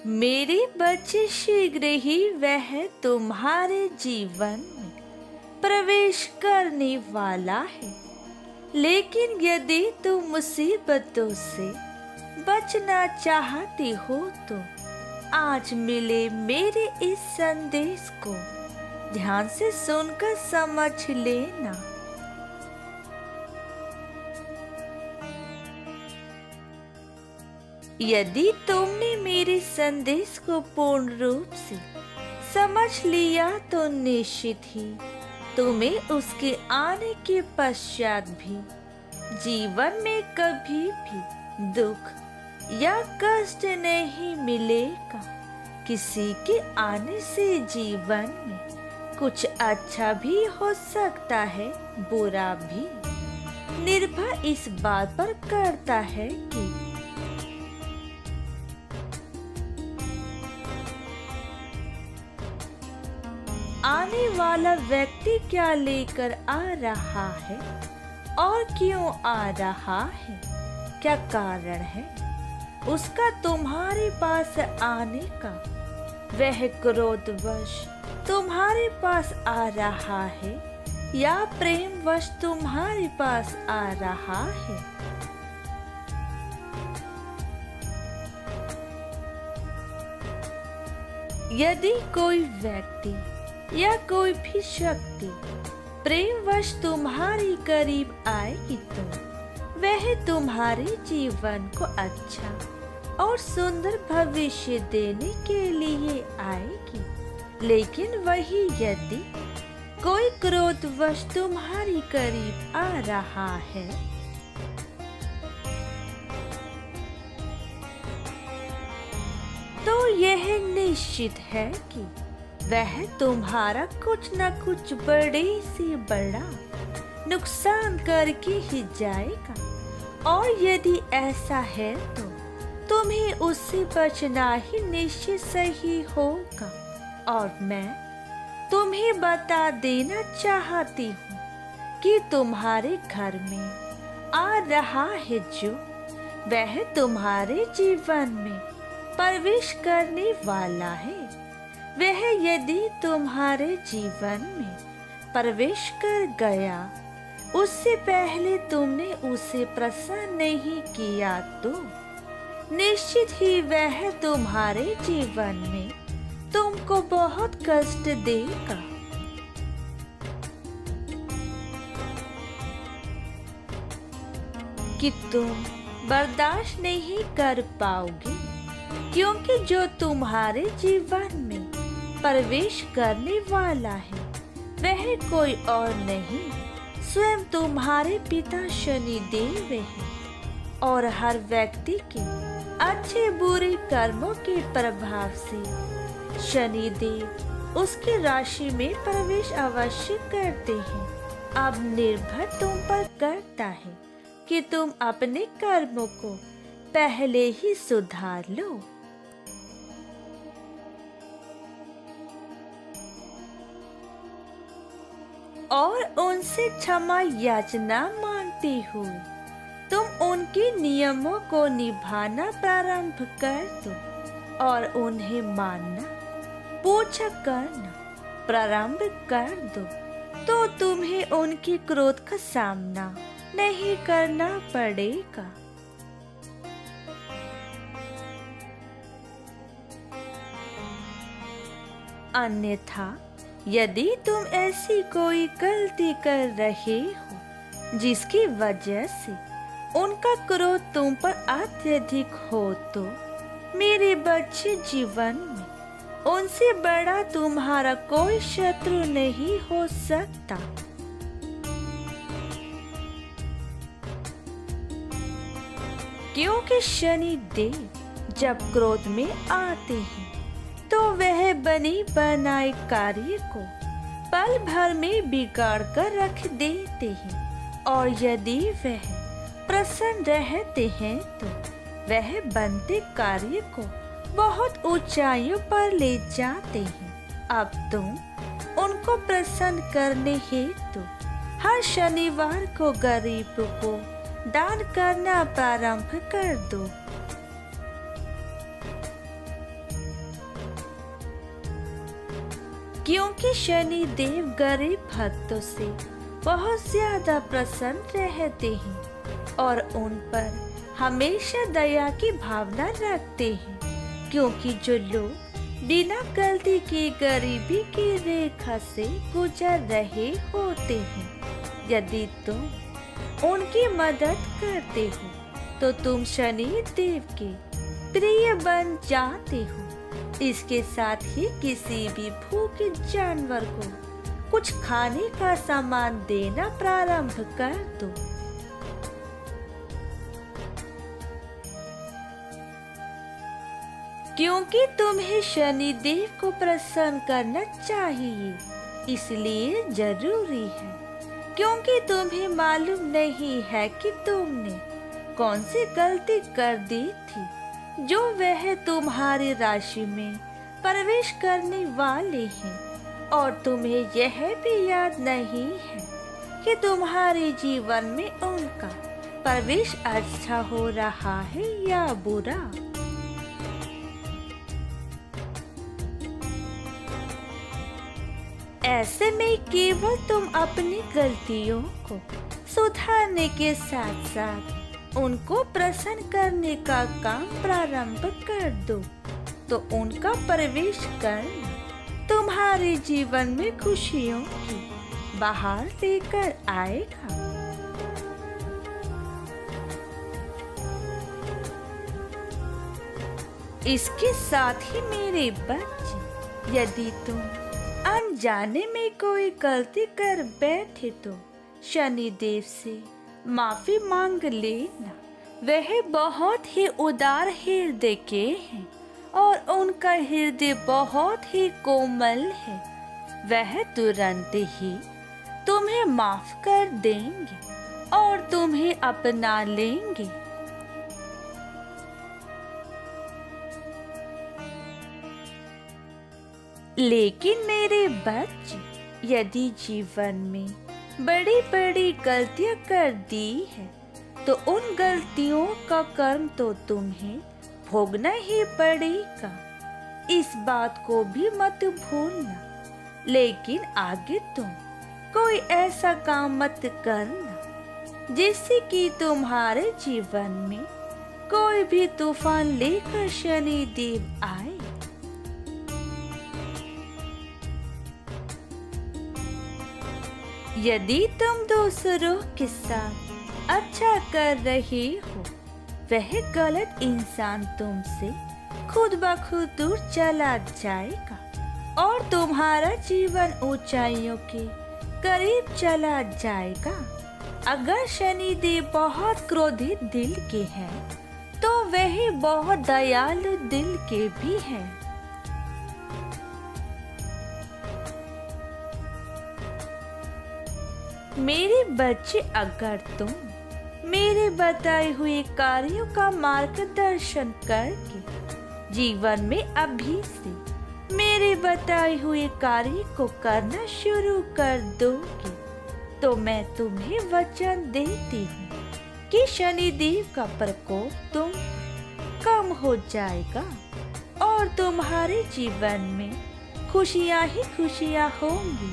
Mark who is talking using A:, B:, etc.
A: मेरे बच्चे शीघ्र ही वह तुम्हारे जीवन में प्रवेश करने वाला है। लेकिन यदि तुम मुसीबतों से बचना चाहती हो तो आज मिले मेरे इस संदेश को ध्यान से सुनकर समझ लेना। यदि तुमने मेरे संदेश को पूर्ण रूप से समझ लिया तो निश्चित ही तुम्हें उसके आने के पश्चात भी जीवन में कभी भी दुख या कष्ट नहीं मिलेगा। किसी के आने से जीवन में कुछ अच्छा भी हो सकता है, बुरा भी। निर्भर इस बात पर करता है कि आने वाला व्यक्ति क्या लेकर आ रहा है और क्यों आ रहा है, क्या कारण है उसका तुम्हारे पास आने का। वह क्रोधवश तुम्हारे पास आ रहा है या प्रेमवश तुम्हारे पास आ रहा है। यदि कोई व्यक्ति या कोई भी शक्ति प्रेमवश तुम्हारे करीब आएगी तो वह तुम्हारे जीवन को अच्छा और सुंदर भविष्य देने के लिए आएगी। लेकिन वही यदि कोई क्रोधवश तुम्हारे करीब आ रहा है तो यह निश्चित है कि वह तुम्हारा कुछ न कुछ बड़े से बड़ा नुकसान करके ही जाएगा। और यदि ऐसा है तो तुम्हें उससे बचना ही निश्चित सही होगा। और मैं तुम्हें बता देना चाहती हूँ कि तुम्हारे घर में आ रहा है जो वह तुम्हारे जीवन में प्रवेश करने वाला है। वह यदि तुम्हारे जीवन में प्रवेश कर गया उससे पहले तुमने उसे प्रसन्न नहीं किया तो निश्चित ही वह तुम्हारे जीवन में तुमको बहुत कष्ट देगा। कि तुम बर्दाश्त नहीं कर पाओगे, क्योंकि जो तुम्हारे जीवन में प्रवेश करने वाला है वह कोई और नहीं स्वयं तुम्हारे पिता शनिदेव है। और हर व्यक्ति के अच्छे बुरे कर्मों के प्रभाव से शनिदेव उसकी राशि में प्रवेश अवश्य करते हैं। अब निर्भर तुम पर करता है कि तुम अपने कर्मों को पहले ही सुधार लो। और उनसे क्षमा याचना मांगते हुए तुम उनके नियमों को निभाना प्रारंभ कर दो और उन्हें मानना पूछा करना प्रारंभ कर दो तो तुम्हें उनके क्रोध का सामना नहीं करना पड़ेगा। अन्यथा यदि तुम ऐसी कोई गलती कर रहे हो जिसकी वजह से उनका क्रोध तुम पर अत्यधिक हो तो मेरे बच्चे जीवन में उनसे बड़ा तुम्हारा कोई शत्रु नहीं हो सकता। क्योंकि शनि देव जब क्रोध में आते हैं तो वह बने बनाए कार्य को पल भर में बिगाड़ कर रख देते हैं। और यदि वह प्रसन्न रहते हैं तो वह बनते कार्य को बहुत ऊंचाइयों पर ले जाते हैं। अब तुम उनको प्रसन्न करने हेतु हर शनिवार को गरीबों को दान करना प्रारंभ कर दो। क्योंकि शनि देव गरीब भक्तों से बहुत ज्यादा प्रसन्न रहते हैं और उन पर हमेशा दया की भावना रखते हैं। क्योंकि जो लोग बिना गलती के गरीबी की रेखा से गुजर रहे होते हैं, यदि तुम उनकी मदद करते हो तो तुम शनि देव के प्रिय बन जाते हो। इसके साथ ही किसी भी भूखे जानवर को कुछ खाने का सामान देना प्रारंभ कर दो। क्योंकि तुम्हें शनि देव को प्रसन्न करना चाहिए, इसलिए जरूरी है। क्योंकि तुम्हें मालूम नहीं है कि तुमने कौन सी गलती कर दी थी जो वह तुम्हारी राशि में प्रवेश करने वाले हैं, और तुम्हें यह भी याद नहीं है कि तुम्हारे जीवन में उनका प्रवेश अच्छा हो रहा है या बुरा। ऐसे में केवल तुम अपनी गलतियों को सुधारने के साथ साथ उनको प्रसन्न करने का काम प्रारंभ कर दो, तो उनका प्रवेश करना तुम्हारे जीवन में खुशियों की बहार लेकर आएगा। इसके साथ ही मेरे बच्चे, यदि तुम अनजाने में कोई गलती कर बैठे तो शनि देव से माफी मांग लेना। वह बहुत ही उदार हृदय के हैं और उनका हृदय बहुत ही कोमल है। वह तुरंत ही तुम्हें माफ कर देंगे और तुम्हें अपना लेंगे। लेकिन मेरे बच्चे, यदि जीवन में बड़ी बड़ी गलतियां कर दी है तो उन गलतियों का कर्म तो तुम्हें भोगना ही पड़ेगा। इस बात को भी मत भूलना। लेकिन आगे तुम कोई ऐसा काम मत करना जिससे कि तुम्हारे जीवन में कोई भी तूफान लेकर शनि देव आए। यदि तुम दूसरों के साथ अच्छा कर रहे हो, वह गलत इंसान तुमसे खुद ब खुद दूर चला जाएगा और तुम्हारा जीवन ऊंचाइयों के करीब चला जाएगा। अगर शनि देव बहुत क्रोधित दिल के हैं, तो वह बहुत दयालु दिल के भी हैं। मेरे बच्चे, अगर तुम मेरे बताए हुए कार्यों का मार्गदर्शन करके जीवन में अभी से मेरे बताए हुए कार्य को करना शुरू कर दोगे, तो मैं तुम्हें वचन देती हूँ कि शनि देव का प्रकोप तुम कम हो जाएगा और तुम्हारे जीवन में खुशियाँ ही खुशियाँ होंगी।